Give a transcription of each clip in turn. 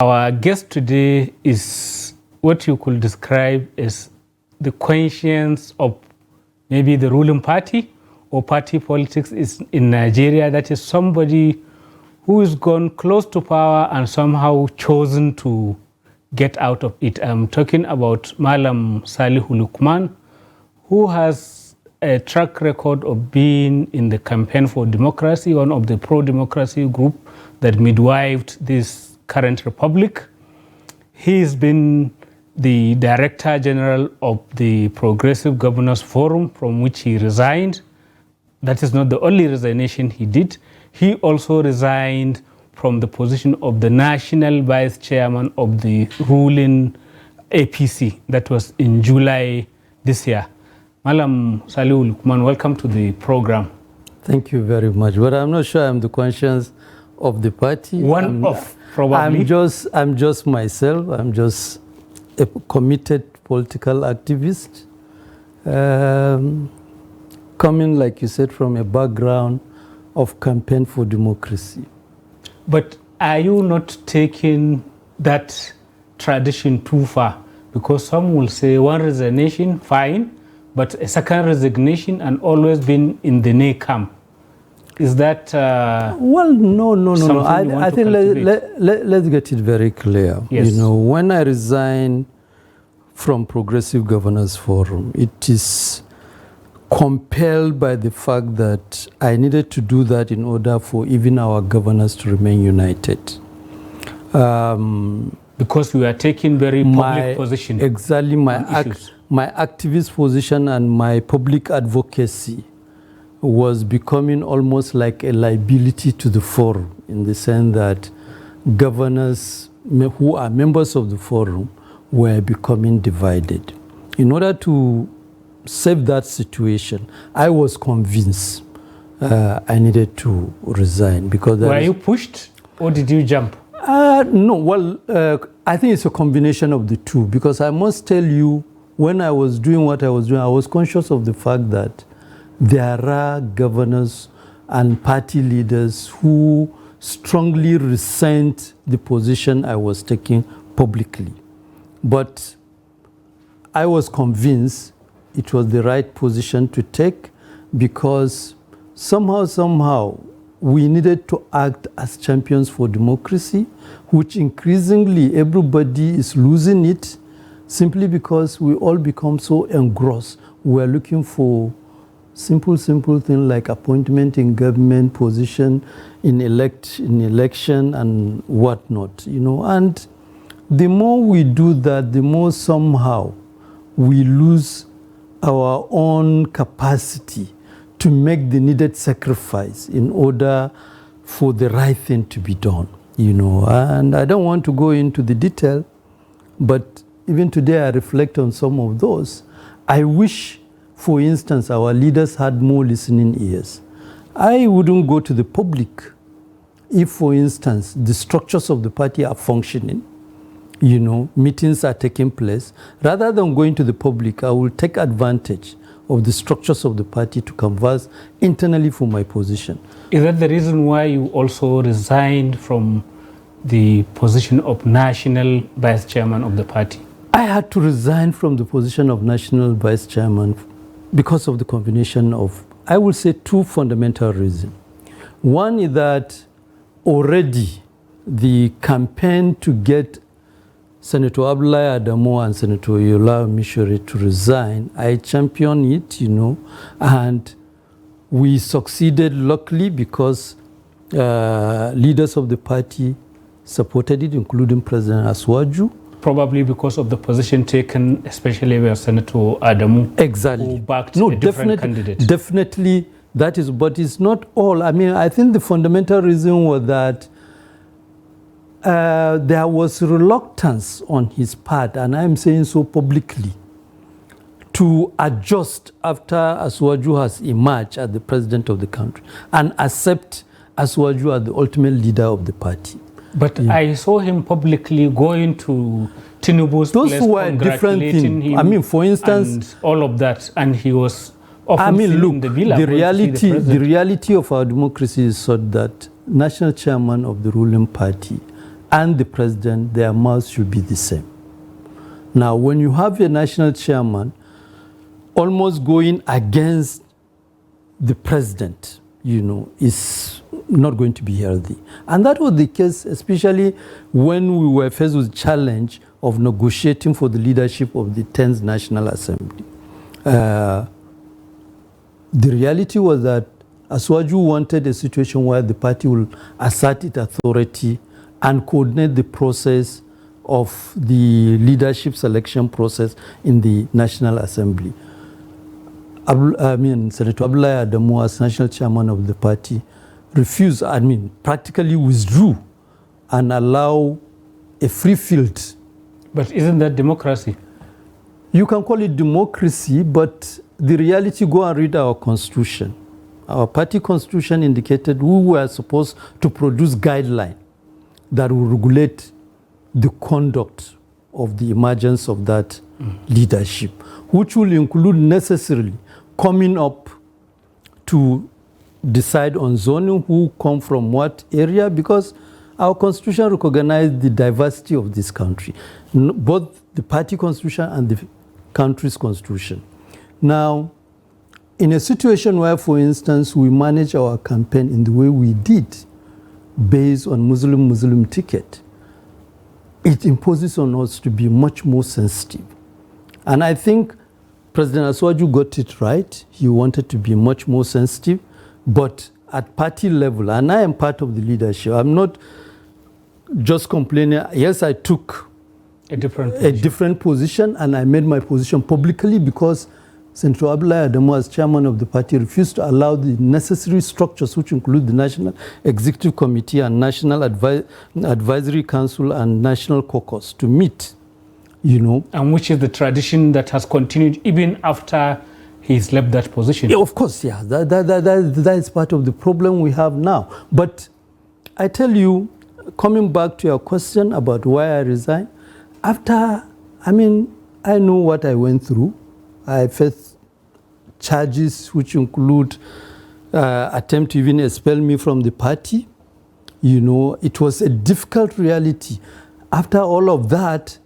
Our guest today is what you could describe as the conscience of maybe the ruling party or party politics is in Nigeria. That is somebody who has gone close to power and somehow chosen to get out of it. I'm talking about Malam Salihu Lukman, who has a track record of being in the campaign for democracy, one of the pro-democracy group that midwifed this current republic. He's been the Director General of the Progressive Governors Forum, from which he resigned. That is not the only resignation he did. He also resigned from the position of the National Vice Chairman of the ruling APC. That was in July this year. Malam Salihu Lukman, welcome to the program. Thank you very much. But I'm not sure I'm the conscience of the party. Probably. I'm just myself. I'm just a committed political activist, coming, like you said, from a background of campaign for democracy. But are you not taking that tradition too far? Because some will say one resignation, fine, but a second resignation and always been in the nay camp. Is that well, no. I think let's get it very clear. Yes. You know, when I resigned from Progressive Governors Forum, it is compelled by the fact that I needed to do that in order for even our governors to remain united. Because we are taking very public position. Exactly, my activist position and my public advocacy was becoming almost like a liability to the forum, in the sense that governors who are members of the forum were becoming divided. In order to save that situation, I was convinced I needed to resign. Because were you pushed or did you jump? No, well, I think it's a combination of the two, because I must tell you, when I was doing what I was doing, I was conscious of the fact that there are governors and party leaders who strongly resent the position I was taking publicly. But I was convinced it was the right position to take, because somehow we needed to act as champions for democracy, which increasingly everybody is losing it, simply because we all become so engrossed. We are looking for simple things like appointment in government position, in election and whatnot, you know. And the more we do that, the more somehow we lose our own capacity to make the needed sacrifice in order for the right thing to be done, you know. And I don't want to go into the detail, but even today I reflect on some of those. I wish, for instance, our leaders had more listening ears. I wouldn't go to the public if, for instance, the structures of the party are functioning, you know, meetings are taking place. Rather than going to the public, I will take advantage of the structures of the party to converse internally for my position. Is that the reason why you also resigned from the position of National Vice Chairman of the party? I had to resign from the position of National Vice Chairman because of the combination of, I will say, two fundamental reasons. One is that already the campaign to get Senator Abdullahi Adamu and Senator Yola Mishore to resign, I championed it, you know, and we succeeded luckily because leaders of the party supported it, including President Aswaju. Probably because of the position taken, especially by Senator Adamu, exactly, who backed a different candidate. Definitely, that is, but it's not all. I mean, I think the fundamental reason was that there was reluctance on his part, and I'm saying so publicly, to adjust after Aswaju has emerged as the president of the country and accept Aswaju as the ultimate leader of the party. But yeah. I saw him publicly going to Tinubu's Those place, were different things. Him, I mean, for instance, and all of that, and he was often look, the villa. The reality of our democracy is such that national chairman of the ruling party and the president, their mouths should be the same. Now, when you have a national chairman almost going against the president, is not going to be healthy. And that was the case, especially when we were faced with the challenge of negotiating for the leadership of the 10th National Assembly. The reality was that Asuwaju wanted a situation where the party will assert its authority and coordinate the process of the leadership selection process in the National Assembly. Senator Abdullahi Adamu, as national chairman of the party, refused, practically withdrew and allow a free field. But isn't that democracy? You can call it democracy, but the reality, go and read our constitution. Our party constitution indicated we were supposed to produce guidelines that will regulate the conduct of the emergence of that leadership, which will include necessarily coming up to decide on zoning, who come from what area, because our constitution recognizes the diversity of this country, both the party constitution and the country's constitution. Now, in a situation where, for instance, we manage our campaign in the way we did, based on Muslim ticket, it imposes on us to be much more sensitive. And I think President Asuwaju got it right. He wanted to be much more sensitive, but at party level, and I am part of the leadership, I'm not just complaining. Yes, I took a different position, and I made my position publicly because Senator Abdullahi Adamu, as chairman of the party, refused to allow the necessary structures, which include the National Executive Committee and National Advisory Council and National Caucus, to meet, And which is the tradition that has continued even after he's left that position. Yeah, of course, yeah. That is part of the problem we have now. But I tell you, coming back to your question about why I resigned, I know what I went through. I faced charges which include attempt to even expel me from the party. It was a difficult reality. After all of that,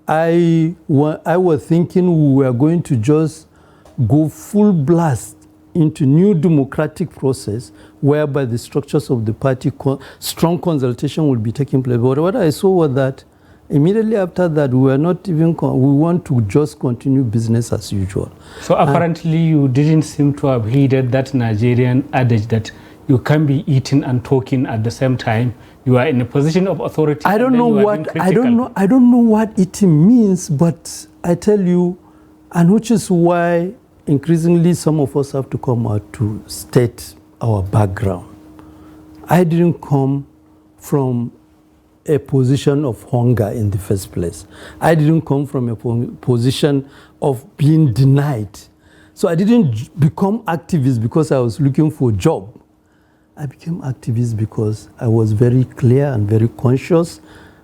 I was thinking we were going to just go full blast into new democratic process whereby the structures of the party, strong consultation will be taking place. But what I saw was that immediately after that, we want to just continue business as usual. So apparently you didn't seem to have heeded that Nigerian adage that you can be eating and talking at the same time. You are in a position of authority. I don't know what eating means, but I tell you, and which is why increasingly some of us have to come out to state our background. I didn't come from a position of hunger in the first place. I didn't come from a position of being denied. So I didn't become activist because I was looking for a job. I became activist because I was very clear and very conscious.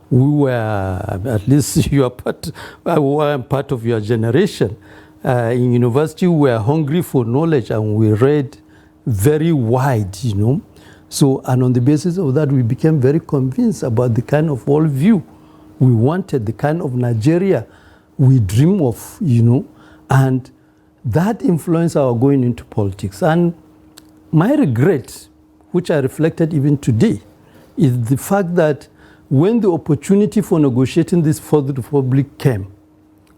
We were, at least you are part of your generation. In university, we were hungry for knowledge and we read very wide, So, and on the basis of that, we became very convinced about the kind of worldview we wanted, the kind of Nigeria we dream of, and that influenced our going into politics. And my regret, which I reflected even today, is the fact that when the opportunity for negotiating this for the Republic came,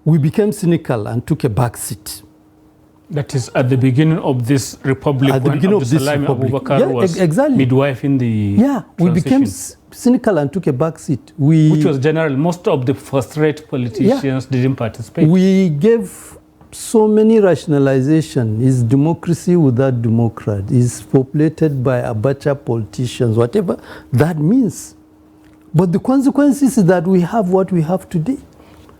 we became cynical and took a back seat. That is at the beginning of this republic, at the beginning of this republic. Abubakar was exactly. midwife in the we became cynical and took a back seat. Which was general. Most of the first-rate politicians didn't participate. We gave so many rationalization. Is democracy without democrat? Is populated by Abacha politicians, whatever that means. But the consequences is that we have what we have today.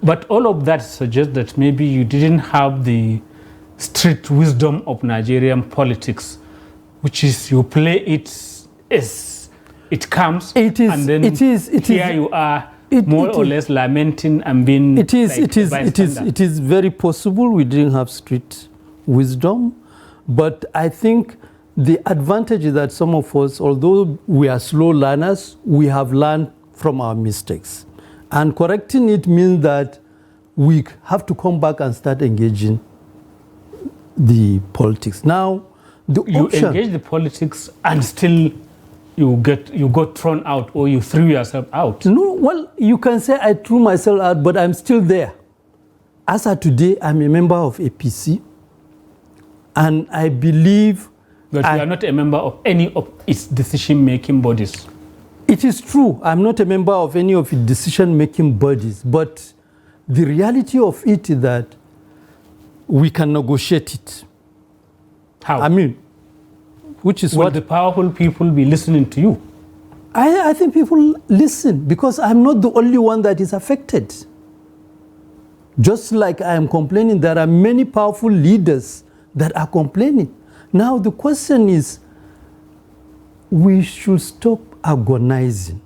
But all of that suggests that maybe you didn't have the strict wisdom of Nigerian politics, which is you play it as it comes, and then you are more or less lamenting and being. It is very possible we didn't have strict wisdom, but I think the advantage is that some of us, although we are slow learners, we have learned from our mistakes. And correcting it means that we have to come back and start engaging the politics. Now, you engage the politics and still you got thrown out, or you threw yourself out. No, well, you can say I threw myself out, but I'm still there. As of today, I'm a member of APC, and I believe... But you are not a member of any of its decision-making bodies. It is true, I'm not a member of any of its decision-making bodies, but the reality of it is that we can negotiate it. How? I mean, which is Will what... the powerful people be listening to you? I think people listen, because I'm not the only one that is affected. Just like I am complaining, there are many powerful leaders that are complaining. Now the question is, we should stop agonizing.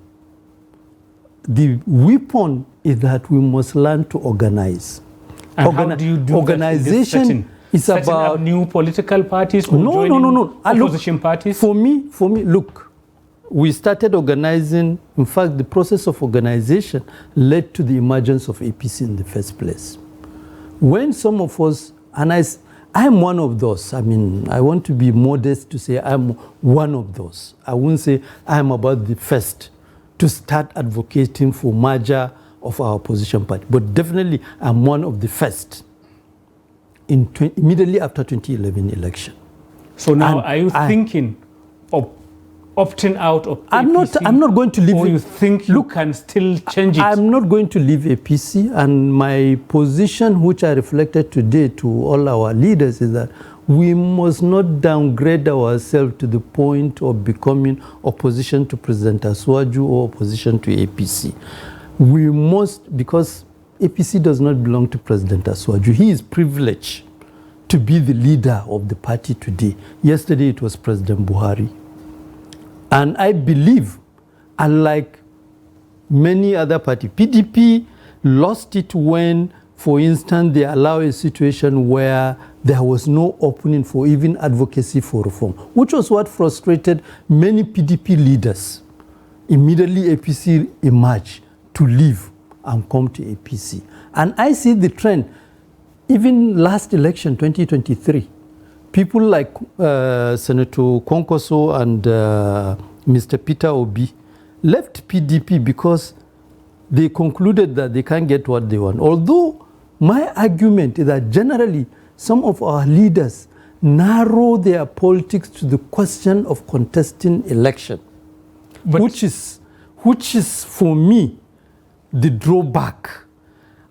The weapon is that we must learn to organize. And how do you do organization that in this setting? Setting up new political parties or joining opposition parties? For me, look, we started organizing. In fact, the process of organization led to the emergence of APC in the first place. When some of us, and I'm one of those. I mean, I want to be modest to say I'm one of those. I wouldn't say I'm about the first to start advocating for merger of our opposition party, but definitely I'm one of the first immediately after 2011 election. So now, are you thinking of opting out of APC? I'm not going to leave. Or you think you can still change it? I'm not going to leave APC, and my position, which I reflected today to all our leaders, is that we must not downgrade ourselves to the point of becoming opposition to President Asuwaju or opposition to APC. We must, because APC does not belong to President Asuwaju. He is privileged to be the leader of the party today. Yesterday it was President Buhari. And I believe, unlike many other parties, PDP lost it when, for instance, they allowed a situation where there was no opening for even advocacy for reform, which was what frustrated many PDP leaders. Immediately APC emerged to leave and come to APC. And I see the trend, even last election, 2023, people like Senator Konkoso and Mr. Peter Obi left PDP because they concluded that they can't get what they want. Although my argument is that generally some of our leaders narrow their politics to the question of contesting election, which is for me the drawback.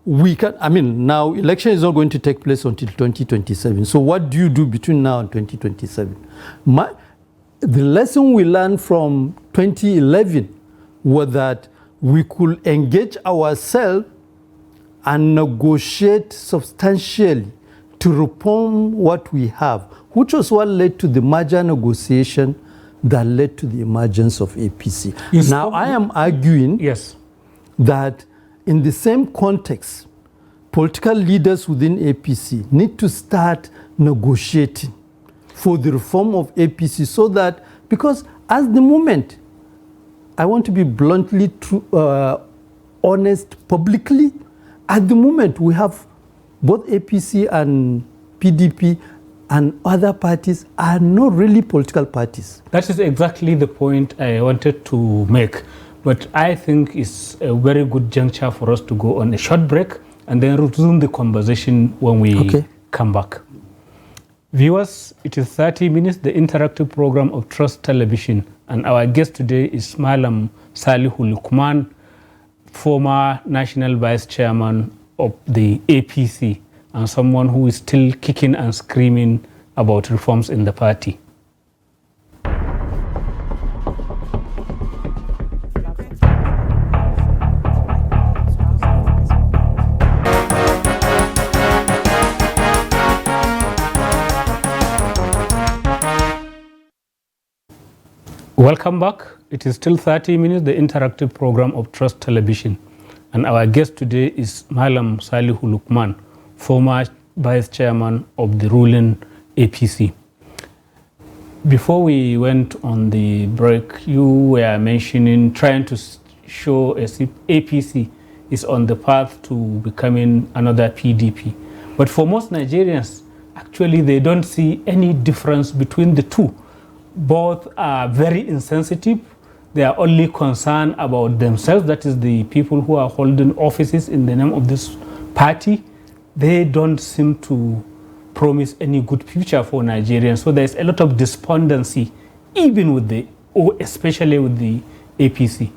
Now election is not going to take place until 2027. So what do you do between now and 2027? The lesson we learned from 2011 was that we could engage ourselves and negotiate substantially to reform what we have, which was what led to the merger negotiation that led to the emergence of APC. Now I am arguing that in the same context, political leaders within APC need to start negotiating for the reform of APC, so that, because at the moment, I want to be bluntly honest publicly, at the moment we have both APC and PDP and other parties are not really political parties. That is exactly the point I wanted to make. But I think it's a very good juncture for us to go on a short break and then resume the conversation when we come back. Viewers, it is 30 minutes, the interactive program of Trust Television. And our guest today is Malam Salihu Lukman, former National Vice Chairman of the APC, and someone who is still kicking and screaming about reforms in the party. Welcome back. It is still 30 minutes, the interactive program of Trust Television. And our guest today is Malam Salihu Lukman, former Vice Chairman of the ruling APC. Before we went on the break, you were mentioning, trying to show as if APC is on the path to becoming another PDP. But for most Nigerians, actually, they don't see any difference between the two. Both are very insensitive. They are only concerned about themselves. That is the people who are holding offices in the name of this party. They don't seem to promise any good future for Nigerians. So there's a lot of despondency, even with the, or especially with the APC.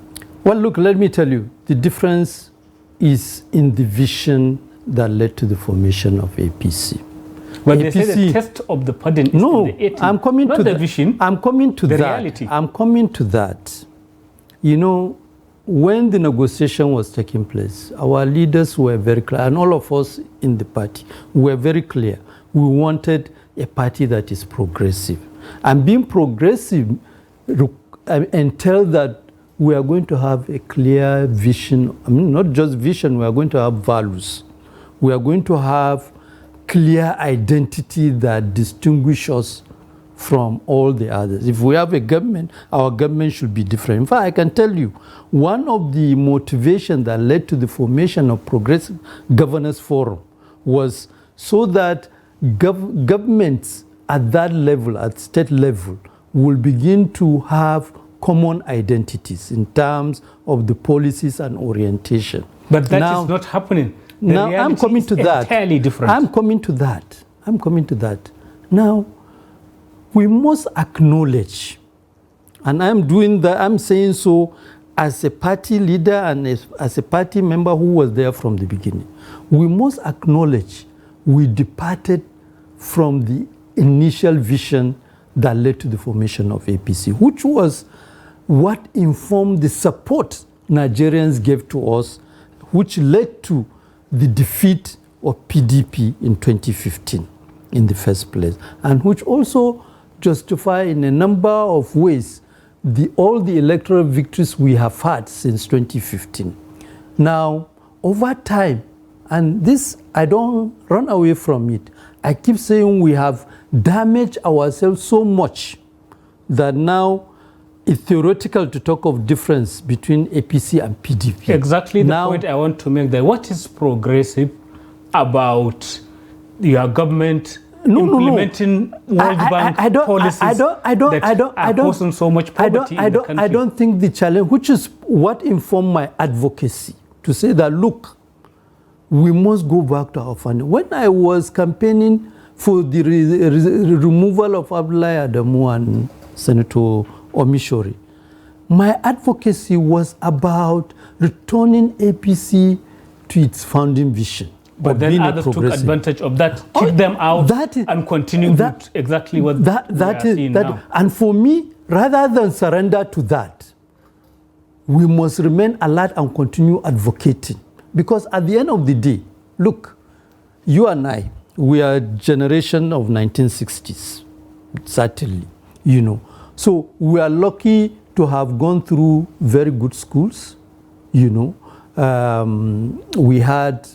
Well, look, let me tell you, the difference is in the vision that led to the formation of APC. But APC, they say the test of the pudding is in the eating, I'm coming not to the vision. I'm coming to the that. reality. I'm coming to that. You know, when the negotiation was taking place, our leaders were very clear, and all of us in the party were very clear. We wanted a party that is progressive. And being progressive entails that we are going to have a clear vision. I mean, not just vision, we are going to have values. We are going to have clear identity that distinguishes us from all the others. If we have a government, our government should be different. In fact, I can tell you, one of the motivations that led to the formation of Progressive Governance Forum was so that governments at that level, at state level, will begin to have common identities in terms of the policies and orientation. But that is not happening. The now I'm coming to that. Entirely different. I'm coming to that. Now, we must acknowledge, and I'm doing that, I'm saying so as a party leader and as a party member who was there from the beginning. We must acknowledge we departed from the initial vision that led to the formation of APC, which was what informed the support Nigerians gave to us, which led to the defeat of PDP in 2015 in the first place, and which also justify in a number of ways all the electoral victories we have had since 2015. Now, over time, and this, I don't run away from it, I keep saying we have damaged ourselves so much that now it's theoretical to talk of difference between APC and PDP. Exactly the point I want to make there. What is progressive about your government implementing World Bank policies that are causing so much poverty in the country? I don't think the challenge, which is what informed my advocacy, to say that, look, we must go back to our funding. When I was campaigning for the removal of Abdullahi Adamu and Senator Omishori, my advocacy was about returning APC to its founding vision. But then others took advantage of that, kicked them out, and continued with exactly what we are seeing now. And for me, rather than surrender to that, we must remain alert and continue advocating. Because at the end of the day, look, you and I, we are a generation of 1960s, certainly, you know. So we are lucky to have gone through very good schools, you know. We had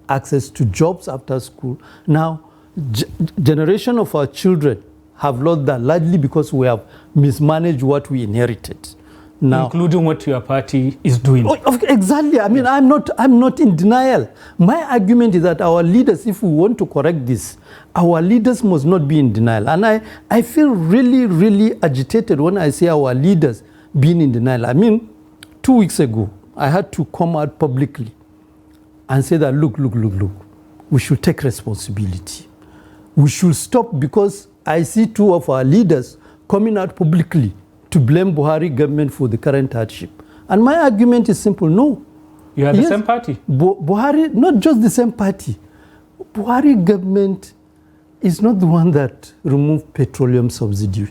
access to jobs after school. Now, generation of our children have lost that largely because we have mismanaged what we inherited. Now, including what your party is doing. Exactly. I mean, I'm not in denial. My argument is that our leaders, if we want to correct this, our leaders must not be in denial. And I feel really, really agitated when I see our leaders being in denial. I mean, 2 weeks ago, I had to come out publicly and say that, look, we should take responsibility. We should stop, because I see two of our leaders coming out publicly to blame Buhari government for the current hardship. And my argument is simple, no. You are the same party. Buhari, not just the same party. Buhari government is not the one that removed petroleum subsidy.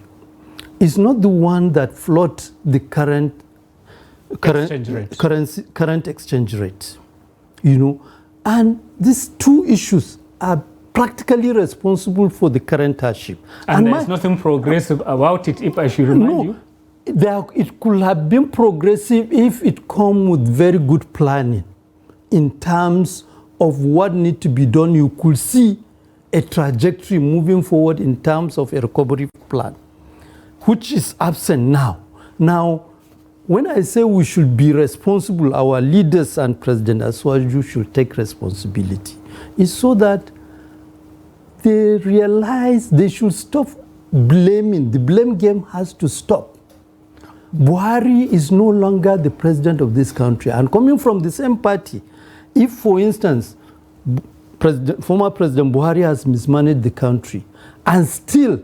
It's not the one that float the current exchange rate. You know, and these two issues are practically responsible for the current hardship. And there's nothing progressive about it, if I should remind you. It could have been progressive if it come with very good planning in terms of what needs to be done. You could see a trajectory moving forward in terms of a recovery plan, which is absent now. Now, when I say we should be responsible, our leaders and President Aswaju should take responsibility, it's so that they realize they should stop blaming. The blame game has to stop. Buhari is no longer the president of this country. And coming from the same party, if, for instance, former President Buhari has mismanaged the country, and still,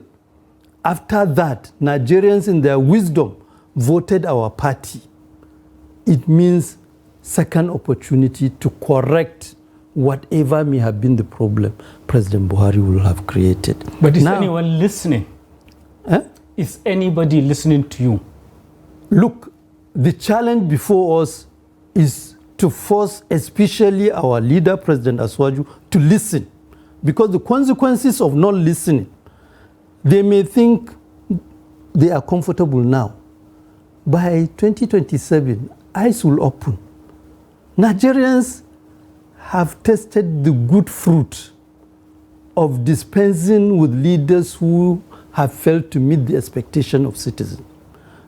after that, Nigerians in their wisdom voted our party, it means second opportunity to correct whatever may have been the problem President Buhari will have created. But is anyone listening? Is anybody listening to you? Look, the challenge before us is to force especially our leader, President Aswaju, to listen. Because the consequences of not listening, they may think they are comfortable now. By 2027, eyes will open. Nigerians have tasted the good fruit of dispensing with leaders who have failed to meet the expectation of citizens.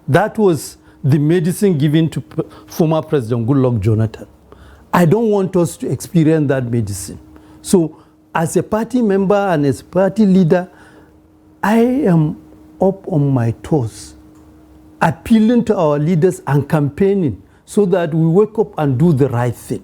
That was the medicine given to former President Goodluck Jonathan. I don't want us to experience that medicine. So as a party member and as a party leader, I am up on my toes, appealing to our leaders and campaigning so that we wake up and do the right thing,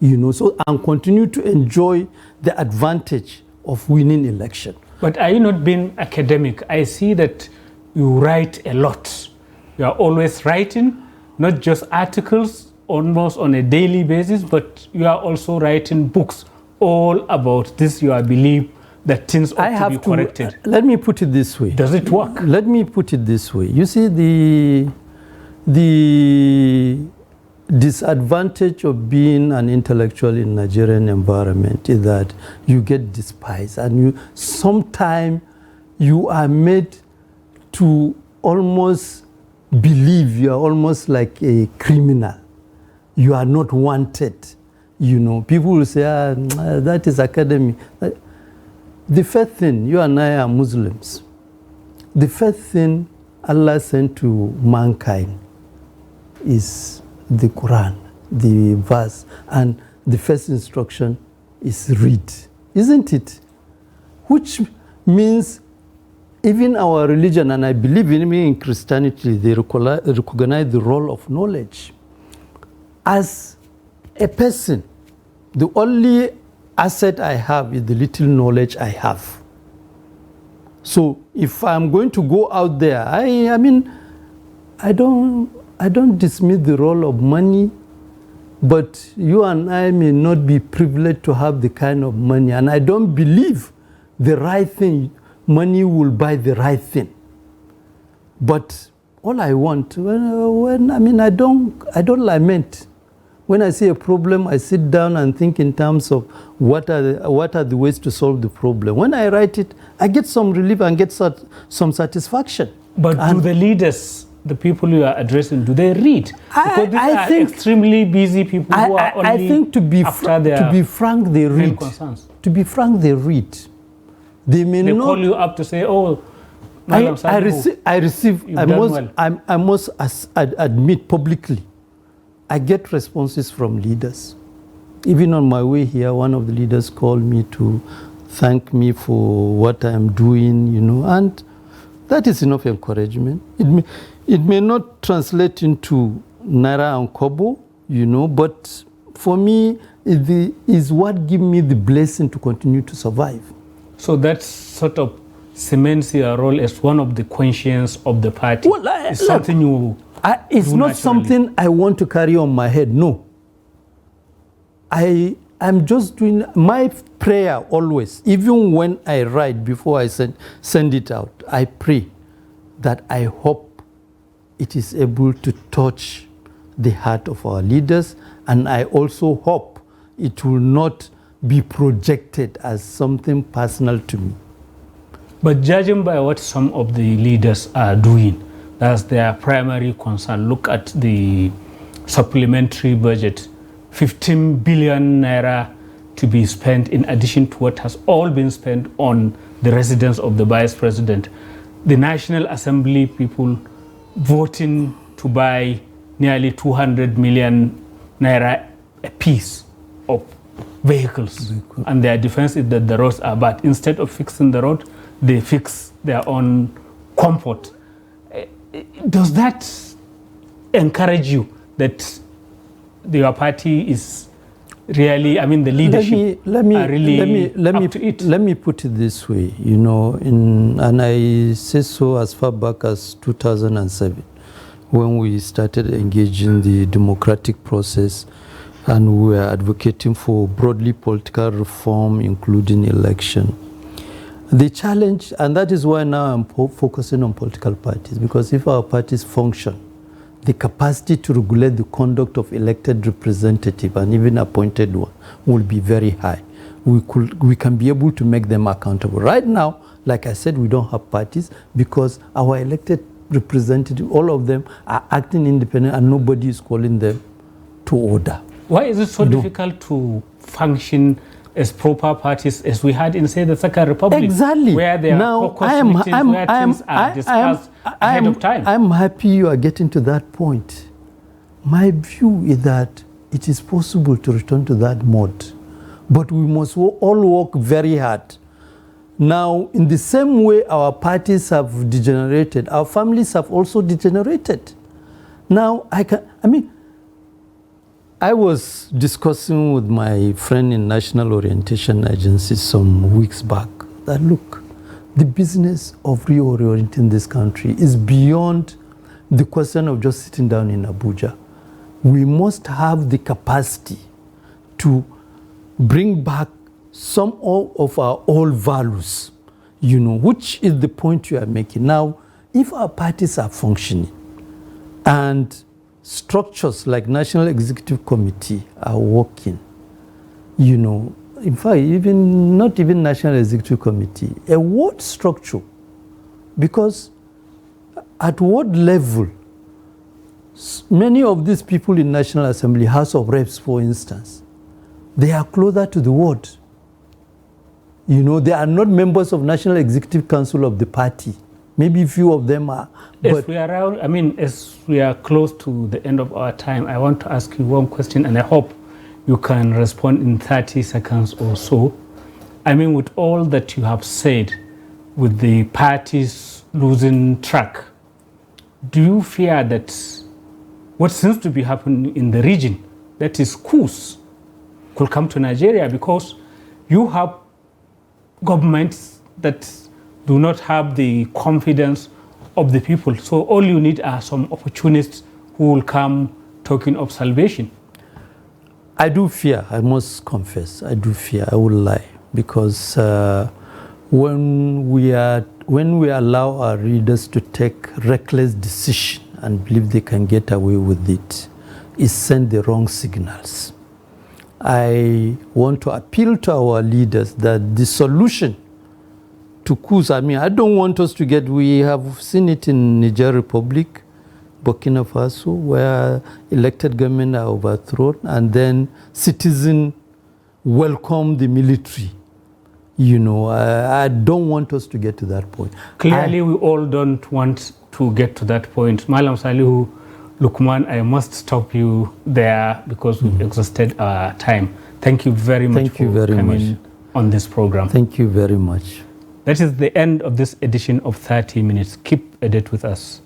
and continue to enjoy the advantage of winning election. But are you not being academic? I see that you write a lot. You are always writing, not just articles, almost on a daily basis, but you are also writing books all about this, you believe that things ought to be corrected. Let me put it this way. Does it work? Let me put it this way. You see, the disadvantage of being an intellectual in Nigerian environment is that you get despised, and sometimes you are made to almost believe you are almost like a criminal. You are not wanted. People will say, that is academy. The first thing, you and I are Muslims. The first thing Allah sent to mankind is the Quran, the verse, and the first instruction is read, isn't it? Which means even our religion, and I believe in Christianity, they recognize the role of knowledge. As a person, the only asset I have is the little knowledge I have. So if I'm going to go out there, I don't dismiss the role of money, but you and I may not be privileged to have the kind of money, and I don't believe the right thing, money will buy the right thing. But all I want, I don't lament. When I see a problem, I sit down and think in terms of what are the ways to solve the problem. When I write it, I get some relief and get some satisfaction. But do the leaders, the people you are addressing, do they read? Because these are extremely busy people who are only I think to be frank, they read. Concerns. To be frank, they read. They not call you up to say, "Oh, I receive. I must admit publicly, I get responses from leaders. Even on my way here, one of the leaders called me to thank me for what I'm doing, and that is enough encouragement. It may not translate into naira and kobo, but for me, it is what gives me the blessing to continue to survive. So that sort of cements your role as one of the conscience of the party. Well, it's something you it's not naturally. Something I want to carry on my head, no. I'm just doing my prayer always, even when I write, before I send it out, I pray that I hope it is able to touch the heart of our leaders, and I also hope it will not be projected as something personal to me. But judging by what some of the leaders are doing, that's their primary concern. Look at the supplementary budget, 15 billion naira to be spent in addition to what has all been spent on the residence of the vice president. The National Assembly people voting to buy nearly 200 million naira a piece of vehicles. And their defense is that the roads are bad. Instead of fixing the road, they fix their own comfort. Does that encourage you that your party is really, I mean, the leadership are really up to it? Let me put it this way, you know, and I say so as far back as 2007, when we started engaging the democratic process and we were advocating for broadly political reform, including election. The challenge, and that is why now I'm focusing on political parties, because if our parties function, the capacity to regulate the conduct of elected representative and even appointed one will be very high. We can be able to make them accountable. Right now, like I said, we don't have parties because our elected representative, all of them are acting independent and nobody is calling them to order. Why is it so difficult to function as proper parties as we had in, say, the Second Republic? Exactly. Where there are caucus meetings where things are discussed ahead of time. I'm happy you are getting to that point. My view is that it is possible to return to that mode, but we must all work very hard. Now, in the same way our parties have degenerated, our families have also degenerated. Now, I was discussing with my friend in National Orientation Agency some weeks back that, look, the business of reorienting this country is beyond the question of just sitting down in Abuja. We must have the capacity to bring back some of our old values, you know, which is the point you are making. Now, if our parties are functioning and structures like National Executive Committee are working, you know, in fact, not even National Executive Committee, a ward structure, because at ward level, many of these people in National Assembly, House of Reps, for instance, they are closer to the ward. You know, they are not members of National Executive Council of the party. Maybe a few of them are. As we are close to the end of our time, I want to ask you one question, and I hope you can respond in 30 seconds or so. I mean, with all that you have said, with the parties losing track, do you fear that what seems to be happening in the region, that is coups, could come to Nigeria? Because you have governments that do not have the confidence of the people. So all you need are some opportunists who will come talking of salvation. I do fear, I must confess, I do fear, I will lie. Because when we allow our readers to take reckless decision and believe they can get away with it, it sends the wrong signals. I want to appeal to our leaders that the solution to coups, I mean, I don't want us to we have seen it in Niger Republic, Burkina Faso, where elected government are overthrown and then citizens welcome the military. You know, I don't want us to get to that point. Clearly, we all don't want to get to that point. Malam Salihu Lukman, I must stop you there because we've exhausted our time. Thank you very much for coming on this program. Thank you very much. That is the end of this edition of 30 Minutes. Keep a date with us.